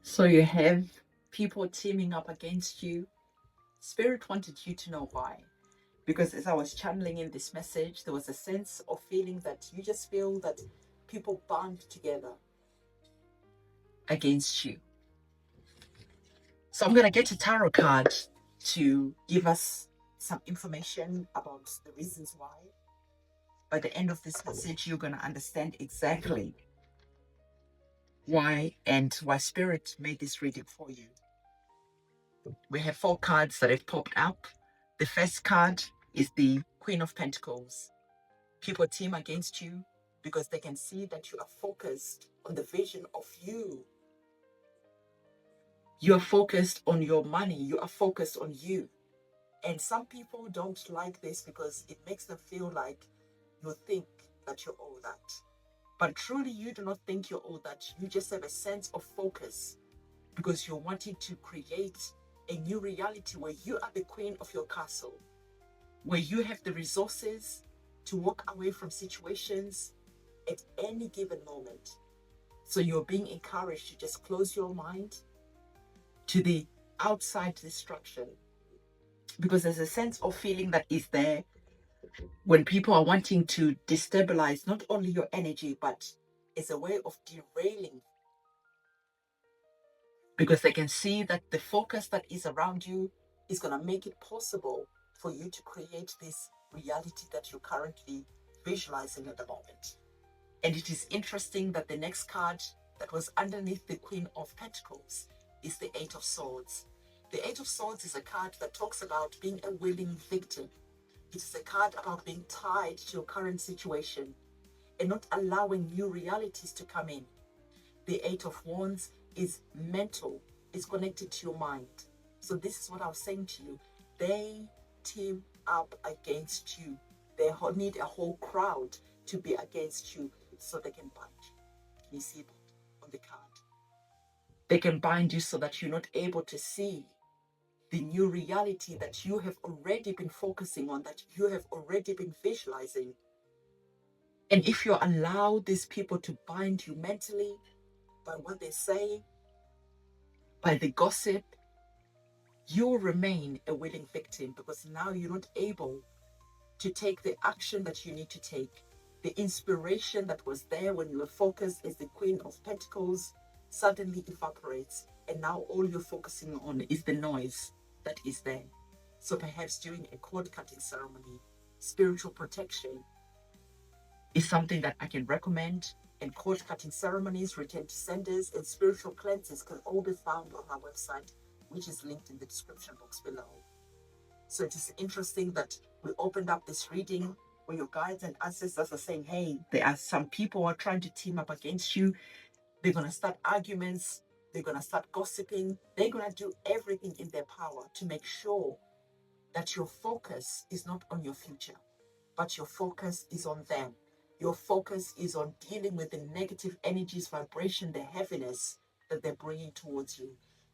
So you have people teaming up against you. Spirit wanted you to know why. Because as I was channeling in this message, there was a sense of feeling that you just feel that people band together against you. So I'm going to get a tarot card to give us some information about the reasons why. By the end of this message, you're going to understand exactly why and why Spirit made this reading for you. We have 4 cards that have popped up. The first card is the Queen of Pentacles. People team against you because they can see that you are focused on the vision of you. You are focused on your money. You are focused on you. And some people don't like this because it makes them feel like you think that you're all that. But truly, you do not think you're all that. You just have a sense of focus because you're wanting to create a new reality where you are the queen of your castle, where you have the resources to walk away from situations at any given moment. So you're being encouraged to just close your mind to the outside distraction, because there's a sense of feeling that is there when people are wanting to destabilize not only your energy, but it's a way of derailing, because they can see that the focus that is around you is going to make it possible for you to create this reality that you're currently visualizing at the moment. And it is interesting that the next card that was underneath the Queen of Pentacles is the Eight of Swords. The Eight of Swords is a card that talks about being a willing victim. It is a card about being tied to your current situation and not allowing new realities to come in. The Eight of Wands is mental, it's connected to your mind. So this is what I was saying to you. They team up against you. They need a whole crowd to be against you so they can bind you. Can you see that on the card? They can bind you so that you're not able to see the new reality that you have already been focusing on, that you have already been visualizing. And if you allow these people to bind you mentally by what they say, by the gossip, you'll remain a willing victim, because now you're not able to take the action that you need to take. The inspiration that was there when you were focused as the Queen of Pentacles suddenly evaporates, and now all you're focusing on is the noise that is there. So perhaps during a cord cutting ceremony, spiritual protection is something that I can recommend. And cord cutting ceremonies, return to senders, and spiritual cleanses can all be found on our website, which is linked in the description box below. So it is interesting that we opened up this reading where your guides and ancestors are saying, hey, there are some people who are trying to team up against you. They're going to start arguments. They're going to start gossiping. They're going to do everything in their power to make sure that your focus is not on your future, but your focus is on them. Your focus is on dealing with the negative energies, vibration, the heaviness that they're bringing towards you.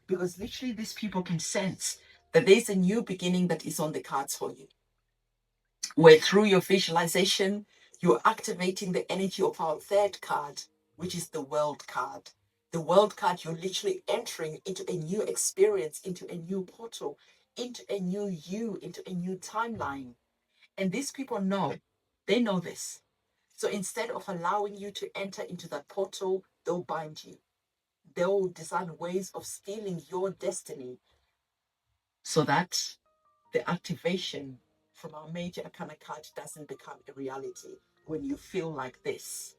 Because literally these people can sense that there's a new beginning that is on the cards for you, where through your visualization, you're activating the energy of our third card, which is the World card. The World card, you're literally entering into a new experience, into a new portal, into a new you, into a new timeline. And these people know, they know this. So instead of allowing you to enter into that portal, they'll bind you. They'll design ways of stealing your destiny so that the activation from our major arcana card doesn't become a reality. When you feel like this,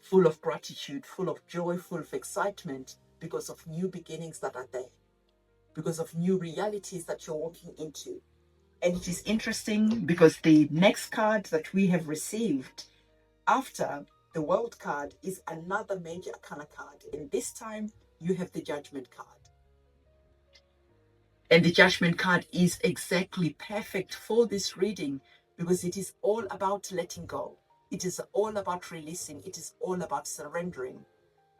full of gratitude, full of joy, full of excitement because of new beginnings that are there, because of new realities that you're walking into. And it is interesting because the next card that we have received after the World card is another major arcana card. And this time you have the Judgment card. And the Judgment card is exactly perfect for this reading because it is all about letting go. It is all about releasing. It is all about surrendering.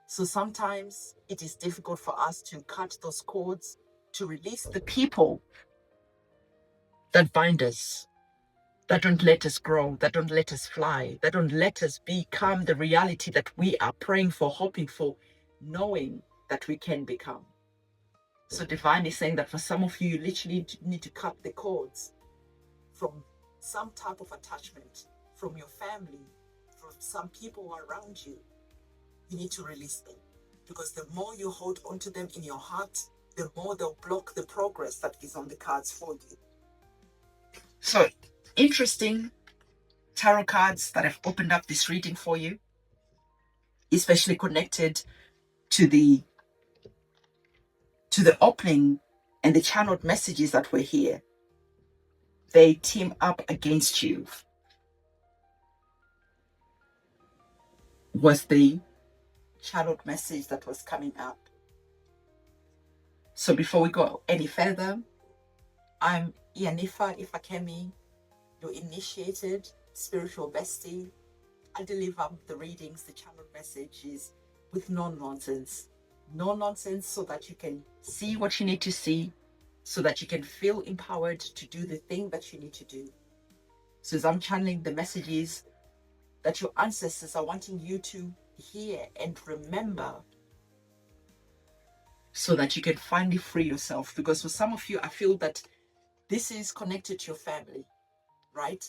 So sometimes it is difficult for us to cut those cords, to release the people that bind us, that don't let us grow, that don't let us fly, that don't let us become the reality that we are praying for, hoping for, knowing that we can become. So Divine is saying that for some of you, you literally need to cut the cords from some type of attachment, from your family, from some people around you. You need to release them, because the more you hold onto them in your heart, the more they'll block the progress that is on the cards for you. So, interesting tarot cards that have opened up this reading for you, especially connected to the opening and the channeled messages that were here. They team up against you. Was the channeled message that was coming up. So before we go any further, I'm Ianifa Ifakemi, your initiated spiritual bestie. I deliver the readings, the channeled messages with no nonsense. No nonsense, so that you can see what you need to see, so that you can feel empowered to do the thing that you need to do. So as I'm channeling the messages that your ancestors are wanting you to hear and remember, so that you can finally free yourself. Because for some of you, I feel that this is connected to your family, right?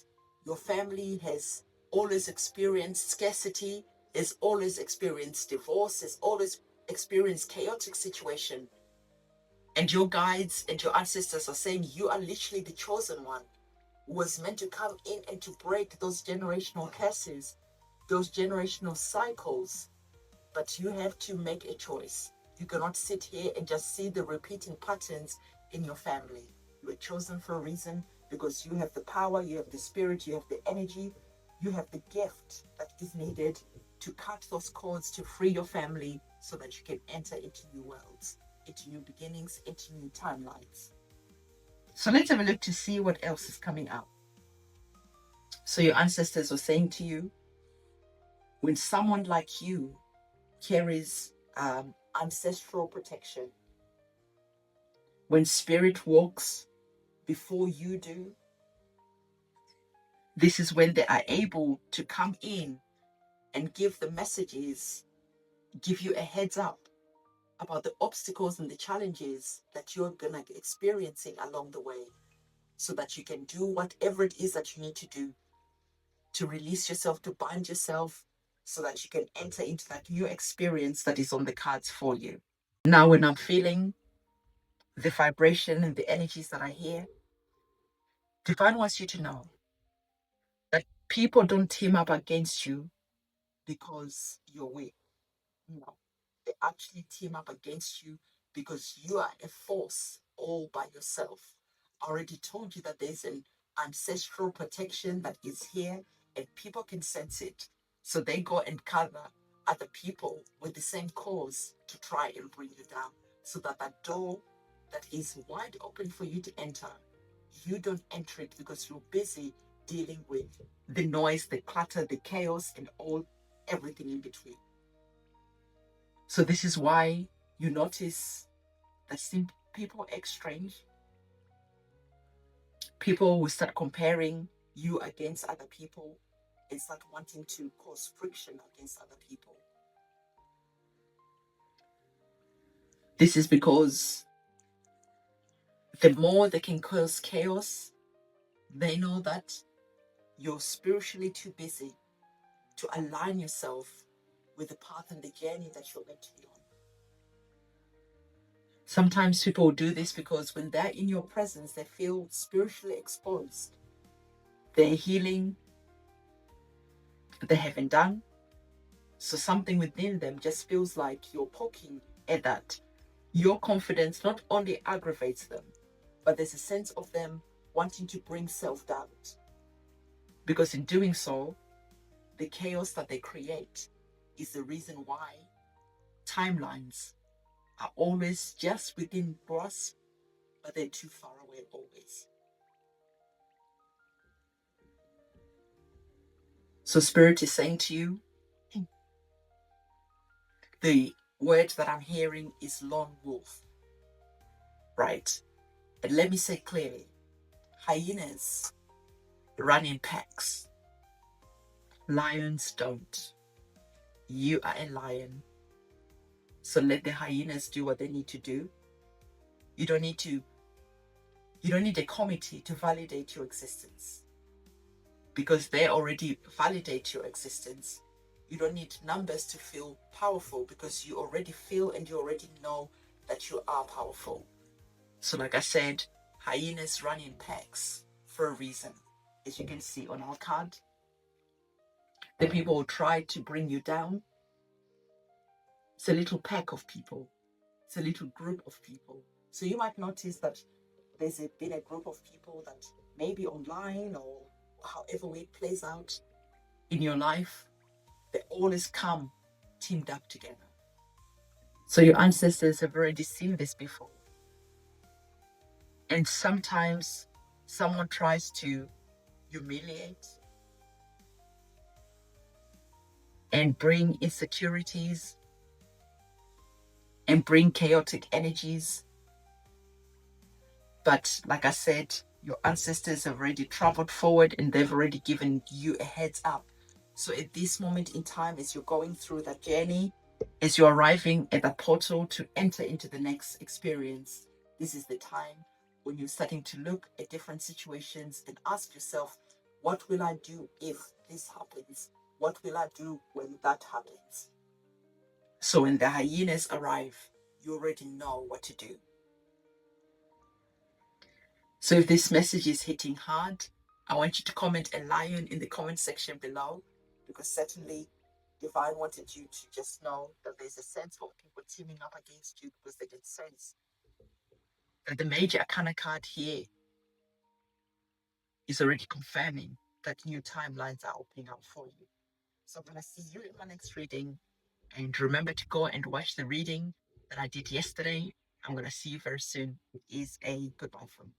Your family has always experienced scarcity, has always experienced divorce, has always experienced chaotic situation. And your guides and your ancestors are saying you are literally the chosen one who was meant to come in and to break those generational curses, those generational cycles. But you have to make a choice. You cannot sit here and just see the repeating patterns in your family. You were chosen for a reason, because you have the power, you have the spirit, you have the energy, you have the gift that is needed to cut those cords, to free your family, so that you can enter into new worlds, into new beginnings, into new timelines. So let's have a look to see what else is coming out. So your ancestors were saying to you, when someone like you carries ancestral protection, when spirit walks before you do, this is when they are able to come in and give the messages, give you a heads up about the obstacles and the challenges that you're gonna be experiencing along the way, so that you can do whatever it is that you need to do to release yourself, to bind yourself, so that you can enter into that new experience that is on the cards for you. Now, when I'm feeling the vibration and the energies that are here, Divine wants you to know that people don't team up against you because you're weak. No, they actually team up against you because you are a force all by yourself. I already told you that there's an ancestral protection that is here, and people can sense it. So they go and cover other people with the same cause to try and bring you down, so that that door that is wide open for you to enter, you don't enter it, because you're busy dealing with the noise, the clutter, the chaos, and everything in between. So this is why you notice that people exchange. People will start comparing you against other people and start wanting to cause friction against other people. This is because the more they can cause chaos, they know that you're spiritually too busy to align yourself with the path and the journey that you're meant to be on. Sometimes people do this because when they're in your presence, they feel spiritually exposed. Their healing, they haven't done. So something within them just feels like you're poking at that. Your confidence not only aggravates them, but there's a sense of them wanting to bring self-doubt. Because in doing so, the chaos that they create is the reason why timelines are always just within grasp, but they're too far away always. So Spirit is saying to you, the word that I'm hearing is lone wolf, right? And let me say clearly, hyenas run in packs. Lions don't. You are a lion. So let the hyenas do what they need to do. You don't need a committee to validate your existence, because they already validate your existence. You don't need numbers to feel powerful, because you already feel and you already know that you are powerful. So like I said, hyenas run in packs for a reason. As you can see on our card, the people who try to bring you down, it's a little pack of people. It's a little group of people. So you might notice that been a group of people that maybe online or however way it plays out in your life, they always come teamed up together. So your ancestors have already seen this before. And sometimes someone tries to humiliate and bring insecurities and bring chaotic energies. But like I said, your ancestors have already traveled forward and they've already given you a heads up. So at this moment in time, as you're going through that journey, as you're arriving at the portal to enter into the next experience, this is the time when you're starting to look at different situations and ask yourself, what will I do if this happens? What will I do when that happens? So when the hyenas arrive, you already know what to do. So if this message is hitting hard, I want you to comment a lion in the comment section below, because certainly Divine wanted you to just know that there's a sense of people teaming up against you, because they can sense that the major arcana card here is already confirming that new timelines are opening up for you. So I'm going to see you in my next reading. And remember to go and watch the reading that I did yesterday. I'm going to see you very soon. It is a goodbye from me.